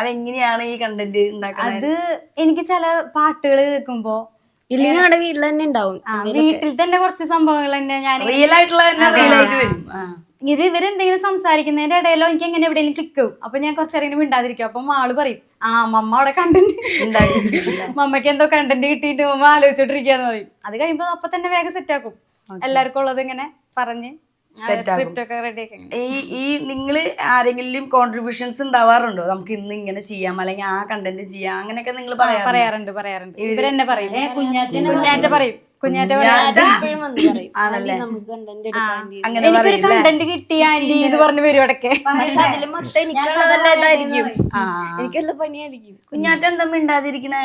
അതെങ്ങനെയാണ് ഈ കണ്ടന്റ് ഉണ്ടാക്കുന്നത്? അത് എനിക്ക് ചില പാട്ടുകൾ കേൾക്കുമ്പോ ഇല്ലെങ്കിൽ ഞങ്ങളുടെ വീട്ടിൽ തന്നെ ഉണ്ടാവും. വീട്ടിൽ തന്നെ കുറച്ച് സംഭവങ്ങൾ തന്നെ ഞാൻ റിയൽ ആയിട്ടുള്ള റിയൽ ആയിട്ട് വരും. ഇവരെന്തെങ്കിലും സംസാരിക്കുന്നതിന്റെ ഇടയിലോ എനിക്ക് എങ്ങനെ എവിടെയെങ്കിലും ക്ലിക്ക് ആവും. അപ്പൊ ഞാൻ കുറച്ചേരം മിണ്ടാതിരിക്കും. അപ്പൊ ആള് പറയും മമ്മ അവിടെ കണ്ടന്റ് മമ്മയ്ക്ക് എന്തോ കണ്ടന്റ് കിട്ടിയിട്ട് മമ്മ ആലോചിച്ചോണ്ടിരിക്കാന്ന് പറയും. അത് കഴിയുമ്പോ അപ്പൊ തന്നെ വേഗം സെറ്റ് ആക്കും. എല്ലാവർക്കും ഉള്ളത് ഇങ്ങനെ പറഞ്ഞ് സ്ക്രിപ്റ്റ് ഒക്കെ റെഡി ആക്കി. ഈ നിങ്ങള് ആരെങ്കിലും കോൺട്രിബ്യൂഷൻസ് ഉണ്ടാവാറുണ്ടോ? നമുക്ക് ഇന്ന് ഇങ്ങനെ ചെയ്യാം, അല്ലെങ്കിൽ ആ കണ്ടന്റ് ചെയ്യാം, അങ്ങനെയൊക്കെ നിങ്ങൾ പറയാറുണ്ട്. ഇവരെന്നെ പറയും. കുഞ്ഞാറ്റ പറയും. ആണല്ലേ? എനിക്കൊരു കണ്ടന്റ് കിട്ടി ആന്റി എന്ന് പറഞ്ഞ് വരും ഇടയ്ക്ക്. എനിക്കെല്ലാം പണിയായിരിക്കും. കുഞ്ഞാറ്റ എന്താ മിണ്ടാതിരിക്കണേ?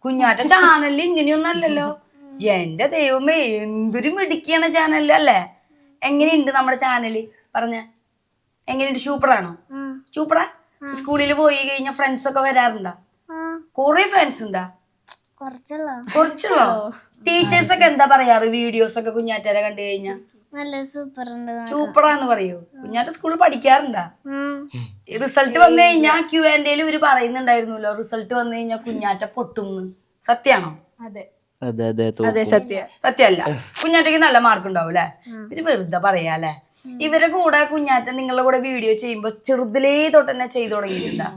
കുഞ്ഞാറ്റ ചാനലിൽ ഇങ്ങനെയൊന്നും അല്ലല്ലോ. എന്റെ ദൈവമേ, എന്തൊരു മിടുക്കിയാണ് ചാനലിൽ അല്ലേ? എങ്ങനെയുണ്ട് നമ്മുടെ ചാനല്? പറഞ്ഞ എങ്ങനെയുണ്ട്? സൂപ്പറാണോ? സൂപ്പറാ? സ്കൂളിൽ പോയി കഴിഞ്ഞാൽ ഫ്രണ്ട്സ് ഒക്കെ വരാറുണ്ടോ? കൊറേ ഫ്രണ്ട്സ് ഉണ്ടാ? കുറച്ചല്ലോ. ടീച്ചേഴ്സ് ഒക്കെ എന്താ പറയാറ് വീഡിയോസ് ഒക്കെ കുഞ്ഞാറ്റരെ കണ്ടു കഴിഞ്ഞാ? സൂപ്പറാന്ന് പറയൂ. കുഞ്ഞാറ്റ സ്കൂളിൽ പഠിക്കാറുണ്ടാ? റിസൾട്ട് വന്നു കഴിഞ്ഞാ Q&Aയിൽ ഇവര് പറയുന്നുണ്ടായിരുന്നല്ലോ, റിസൾട്ട് വന്നു കഴിഞ്ഞാൽ കുഞ്ഞാറ്റ പൊട്ടുന്ന്. സത്യാണോ? സത്യല്ല. കുഞ്ഞാറ്റയ്ക്ക് നല്ല മാർക്ക് ഉണ്ടാവും അല്ലെ? ഇവര് വെറുതെ പറയാല്ലേ. ഇവരെ കൂടെ കുഞ്ഞാറ്റ നിങ്ങളുടെ കൂടെ വീഡിയോ ചെയ്യുമ്പോ ചെറുതിലേ തൊട്ട് തന്നെ ചെയ്തു തുടങ്ങിയിട്ടുണ്ടാ?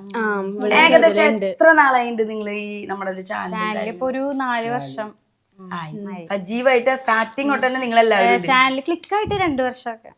ഏകദേശം എത്ര നാളായിട്ടുണ്ട് നിങ്ങൾ ഈ നമ്മുടെ ഒരു ചാനൽ? ഇപ്പൊ ഒരു 4 വർഷം സജീവായിട്ട് സ്റ്റാർട്ടിങ് തൊട്ട് തന്നെ നിങ്ങൾ എല്ലാവരും ചാനൽ ക്ലിക്കായിട്ട് 2 വർഷമൊക്കെ.